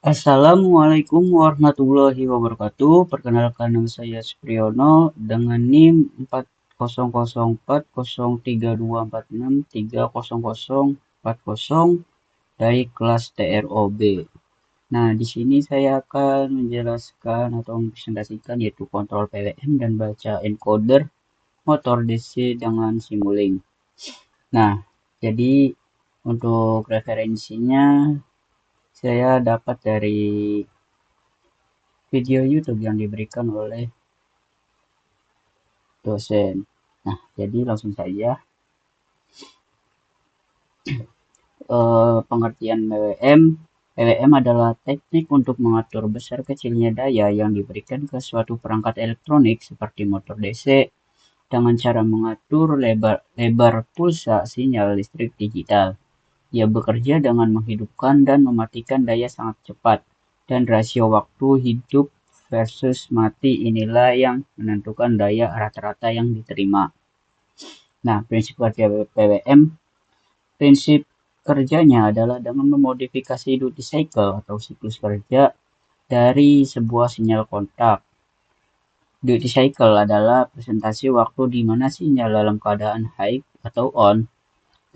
Assalamualaikum warahmatullahi wabarakatuh. Perkenalkan nama saya Supriyono dengan NIM 40040324630040 dari kelas TROB. Nah, di sini saya akan menjelaskan atau mempresentasikan yaitu kontrol PWM dan baca encoder motor DC dengan Simulink. Nah, jadi untuk referensinya saya dapat dari video YouTube yang diberikan oleh dosen. Nah, jadi langsung saja pengertian PWM. PWM adalah teknik untuk mengatur besar kecilnya daya yang diberikan ke suatu perangkat elektronik seperti motor DC dengan cara mengatur lebar pulsa sinyal listrik digital. Ia bekerja dengan menghidupkan dan mematikan daya sangat cepat, dan rasio waktu hidup versus mati inilah yang menentukan daya rata-rata yang diterima. Nah, prinsip kerja PWM, prinsip kerjanya adalah dengan memodifikasi duty cycle atau siklus kerja dari sebuah sinyal kontak. Duty cycle adalah presentasi waktu di mana sinyal dalam keadaan high atau on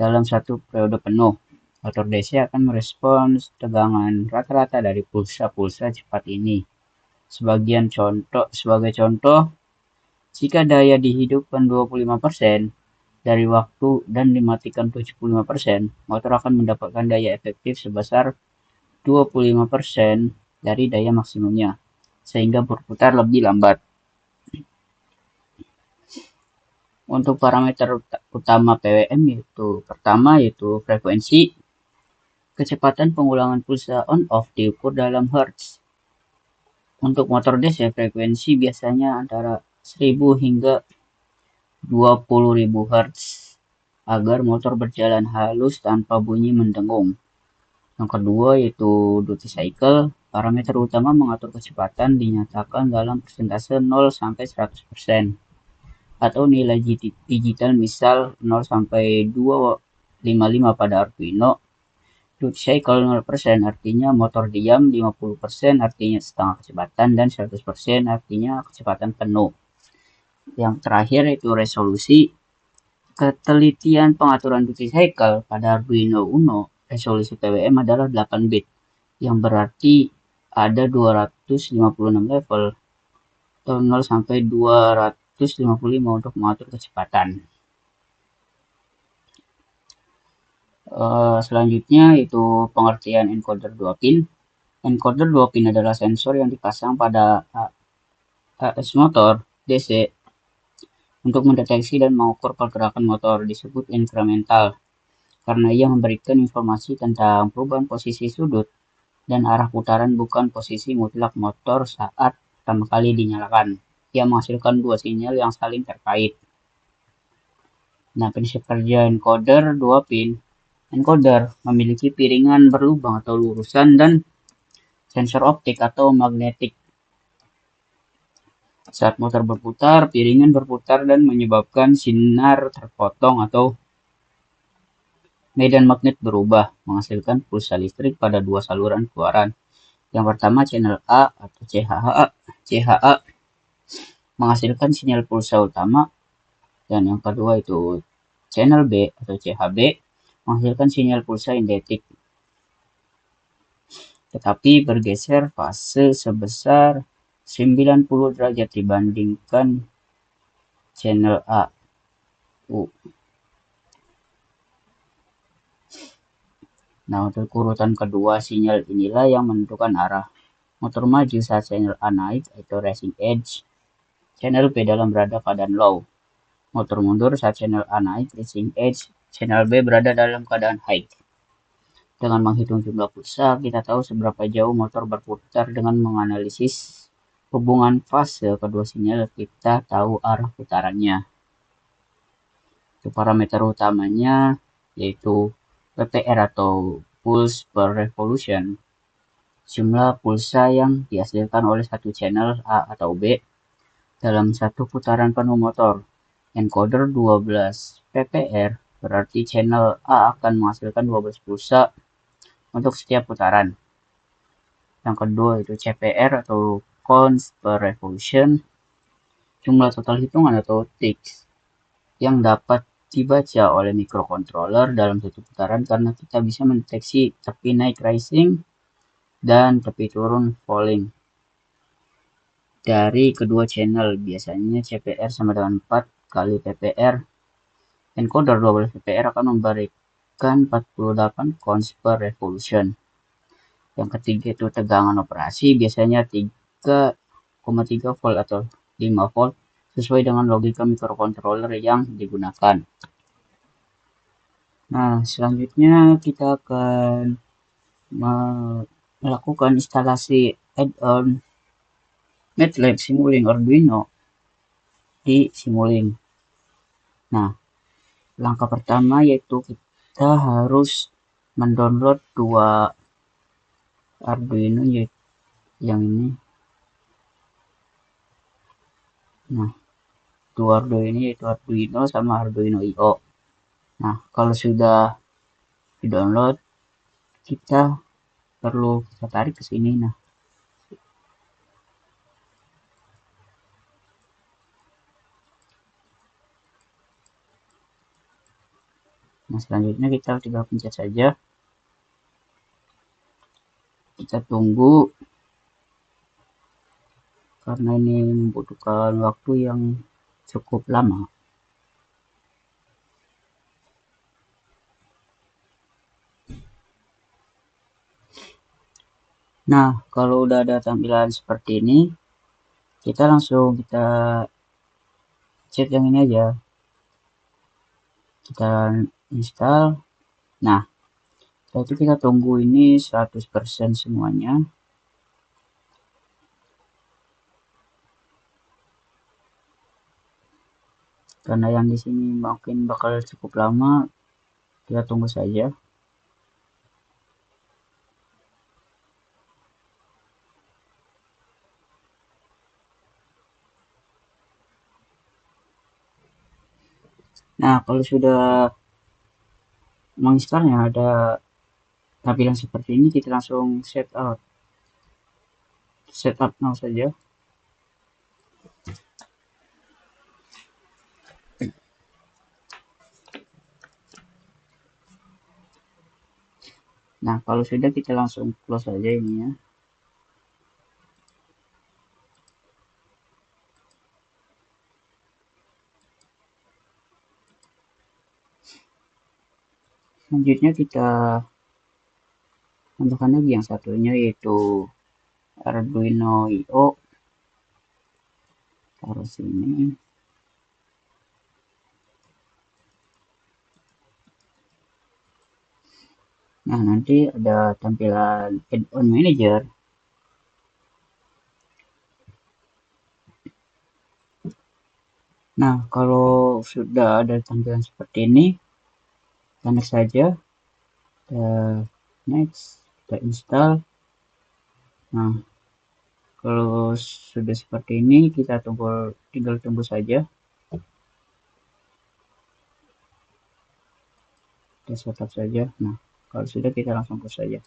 dalam satu periode penuh. Motor DC akan merespons tegangan rata-rata dari pulsa-pulsa cepat ini. Sebagai contoh, jika daya dihidupkan 25% dari waktu dan dimatikan 75%, motor akan mendapatkan daya efektif sebesar 25% dari daya maksimumnya, sehingga berputar lebih lambat. Untuk parameter utama PWM yaitu frekuensi. Kecepatan pengulangan pulsa on-off diukur dalam Hertz. Untuk motor DC, frekuensi biasanya antara 1000 hingga 20.000 Hz agar motor berjalan halus tanpa bunyi mendengung. Yang kedua yaitu duty cycle. Parameter utama mengatur kecepatan dinyatakan dalam persentase 0 sampai 100% atau nilai digital misal 0 sampai 255 pada Arduino. Duty cycle 0% artinya motor diam, 50% artinya setengah kecepatan, dan 100% artinya kecepatan penuh. Yang terakhir itu resolusi. Ketelitian pengaturan duty cycle pada Arduino Uno, resolusi PWM adalah 8 bit, yang berarti ada 256 level atau 0 sampai 255 untuk mengatur kecepatan. Selanjutnya itu pengertian encoder 2 pin. Encoder 2 pin adalah sensor yang dipasang pada AS motor DC untuk mendeteksi dan mengukur pergerakan motor, disebut incremental, karena ia memberikan informasi tentang perubahan posisi sudut dan arah putaran, bukan posisi mutlak motor saat pertama kali dinyalakan. Ia menghasilkan dua sinyal yang saling terkait. Nah, prinsip kerja encoder 2 pin. Encoder memiliki piringan berlubang atau lurusan dan sensor optik atau magnetik. Saat motor berputar, piringan berputar dan menyebabkan sinar terpotong atau medan magnet berubah, menghasilkan pulsa listrik pada dua saluran keluaran. Yang pertama channel A atau CHA menghasilkan sinyal pulsa utama, dan yang kedua itu channel B atau CHB menghasilkan sinyal pulsa indetik, tetapi bergeser fase sebesar 90 derajat dibandingkan channel A. Nah, untuk urutan kedua sinyal inilah yang menentukan arah. Motor maju saat channel A naik atau racing edge, channel B dalam berada keadaan low. Motor mundur saat channel A naik racing edge, channel B berada dalam keadaan high. Dengan menghitung jumlah pulsa, kita tahu seberapa jauh motor berputar. Dengan menganalisis hubungan fase kedua sinyal, kita tahu arah putarannya. Untuk parameter utamanya yaitu PPR atau pulse per revolution, jumlah pulsa yang dihasilkan oleh satu channel A atau B dalam satu putaran penuh motor. Encoder 12 PPR berarti channel A akan menghasilkan 12 pulsa untuk setiap putaran. Yang kedua itu CPR atau counts per revolution, jumlah total hitungan atau ticks yang dapat dibaca oleh microcontroller dalam satu putaran karena kita bisa mendeteksi tepi naik rising dan tepi turun falling dari kedua channel. Biasanya CPR sama dengan 4 kali PPR. Encoder 12 PPR akan memberikan 48 counts per revolution. Yang ketiga itu tegangan operasi, biasanya 3,3 volt atau 5 volt sesuai dengan logika microcontroller yang digunakan. Nah, selanjutnya kita akan melakukan instalasi add-on MATLAB Simulink Arduino di Simulink. Nah, langkah pertama yaitu kita harus mendownload dua Arduino yang ini. Nah, dua Arduino ini yaitu Arduino sama Arduino IO. Nah, kalau sudah di-download, kita perlu kita tarik ke sini. Nah, selanjutnya kita tinggal pencet saja. Kita tunggu karena ini membutuhkan waktu yang cukup lama. Nah, kalau udah ada tampilan seperti ini, kita langsung kita cek yang ini aja. Kita install. Nah, setelah itu kita tunggu ini 100% semuanya. Karena yang di sini mungkin bakal cukup lama, kita tunggu saja. Nah, kalau sudah menginstalnya ada tampilan seperti ini, kita langsung setup now saja. Nah, kalau sudah kita langsung close saja ini ya. Selanjutnya kita tambahkan lagi yang satunya yaitu Arduino IO. Taruh sini. Nah, nanti ada tampilan add-on manager. Nah, kalau sudah ada tampilan seperti ini, kita next saja. Kita next, kita install. Nah, kalau sudah seperti ini, kita tinggal tunggu saja. Kita setup saja. Nah, kalau sudah kita langsung close saja.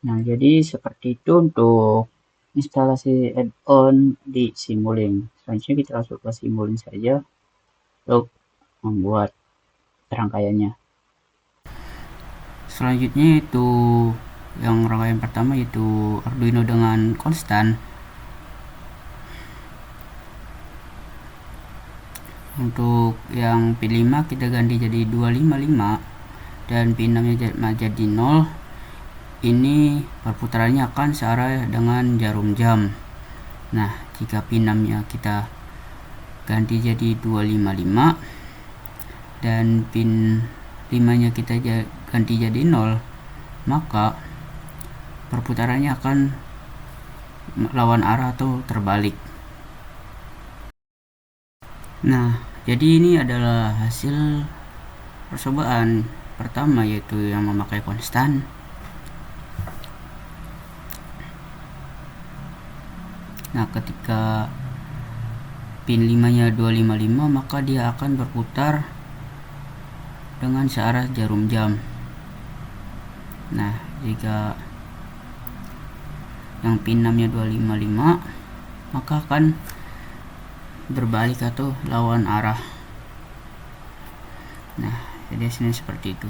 Nah, jadi seperti itu untuk instalasi add-on di Simulink. Selanjutnya kita langsung ke Simulink saja untuk membuat rangkaiannya. Selanjutnya itu yang rangkaian pertama yaitu Arduino dengan konstan. Untuk yang pin 5 kita ganti jadi 255 dan pin 6 nya jadi 0. Ini perputarannya akan searah dengan jarum jam. Nah, jika pin 6 nya kita ganti jadi 255 dan pin 5 nya kita ganti jadi 0, maka perputarannya akan lawan arah atau terbalik. Nah, jadi ini adalah hasil percobaan pertama yaitu yang memakai konstan. Nah, ketika pin 5 nya 255 maka dia akan berputar dengan searah jarum jam. Nah, jika yang pin 6 nya 255, maka akan berbalik atau lawan arah. Nah, jadi hasilnya seperti itu.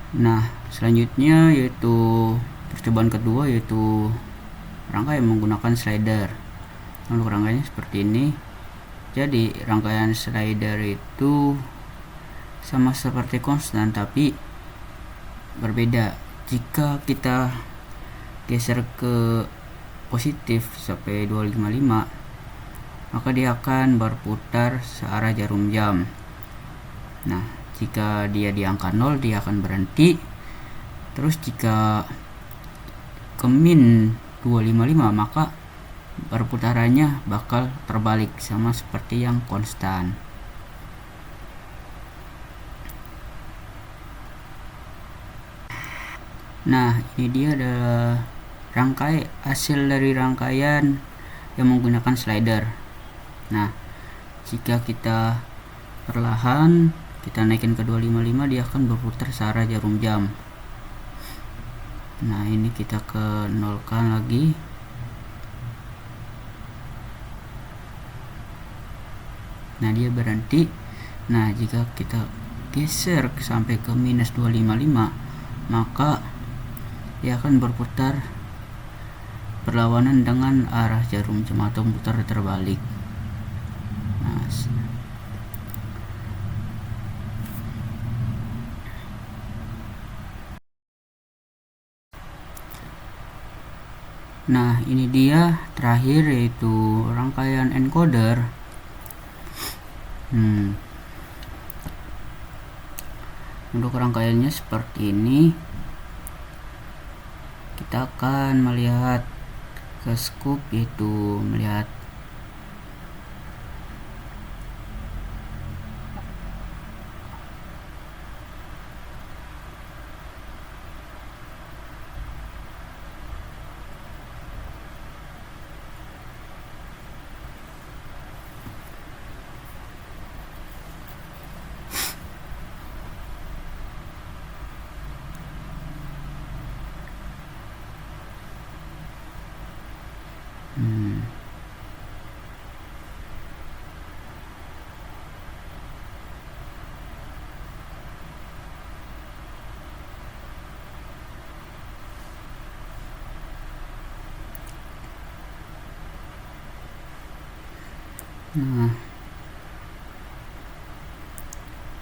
Nah, selanjutnya yaitu percobaan kedua, yaitu rangkaian menggunakan slider. Untuk rangkaiannya seperti ini. Jadi rangkaian slider itu sama seperti konstan, tapi berbeda. Jika kita geser ke positif sampai 255, maka dia akan berputar searah jarum jam. Nah, jika dia di angka 0, dia akan berhenti. Terus jika ke min 255, maka perputarannya bakal terbalik sama seperti yang konstan. Nah, ini dia adalah hasil dari rangkaian yang menggunakan slider. Nah, jika kita perlahan kita naikin ke 255, dia akan berputar searah jarum jam. Nah, ini kita ke nolkan lagi. Nah, dia berhenti. Nah, jika kita geser sampai ke minus 255, maka dia akan berputar berlawanan dengan arah jarum jam atau putar terbalik. Nah, ini dia terakhir, yaitu rangkaian encoder. Untuk rangkaiannya seperti ini. Kita akan melihat ke scope, yaitu melihat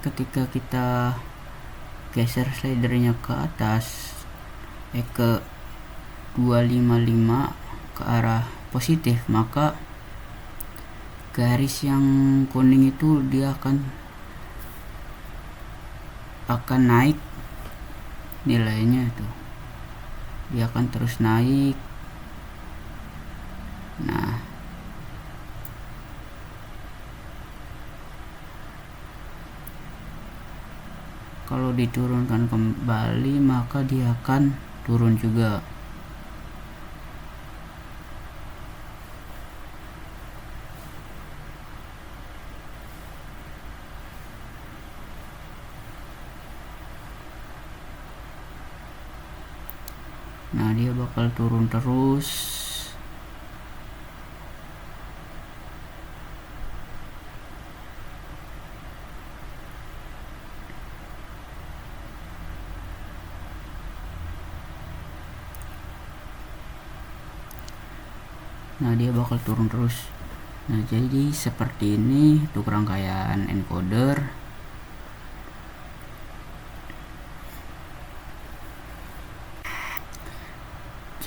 ketika kita geser slidernya ke atas, ke 255 ke arah positif, maka garis yang kuning itu dia akan naik nilainya itu. Dia akan terus naik. Nah, kalau diturunkan kembali, maka dia akan turun juga. Nah, dia bakal turun terus. Nah, dia bakal turun terus. Nah, jadi seperti ini untuk rangkaian encoder.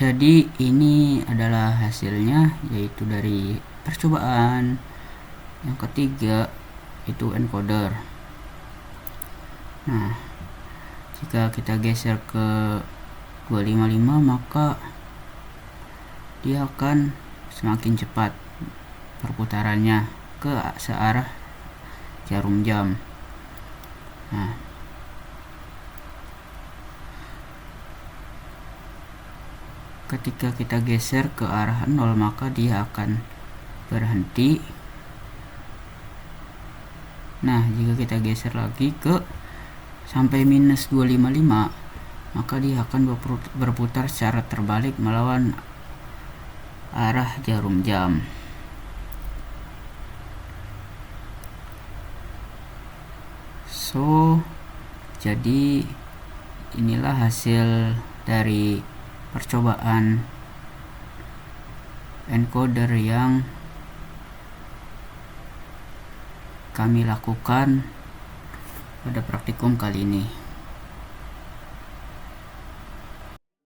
Jadi ini adalah hasilnya, yaitu dari percobaan yang ketiga, itu encoder. Nah, jika kita geser ke 255, maka dia akan semakin cepat perputarannya ke searah jarum jam. Nah, ketika kita geser ke arah 0, maka dia akan berhenti. Nah, jika kita geser lagi ke sampai minus 255, maka dia akan berputar secara terbalik melawan arah jarum jam. So, jadi inilah hasil dari percobaan encoder yang kami lakukan pada praktikum kali ini.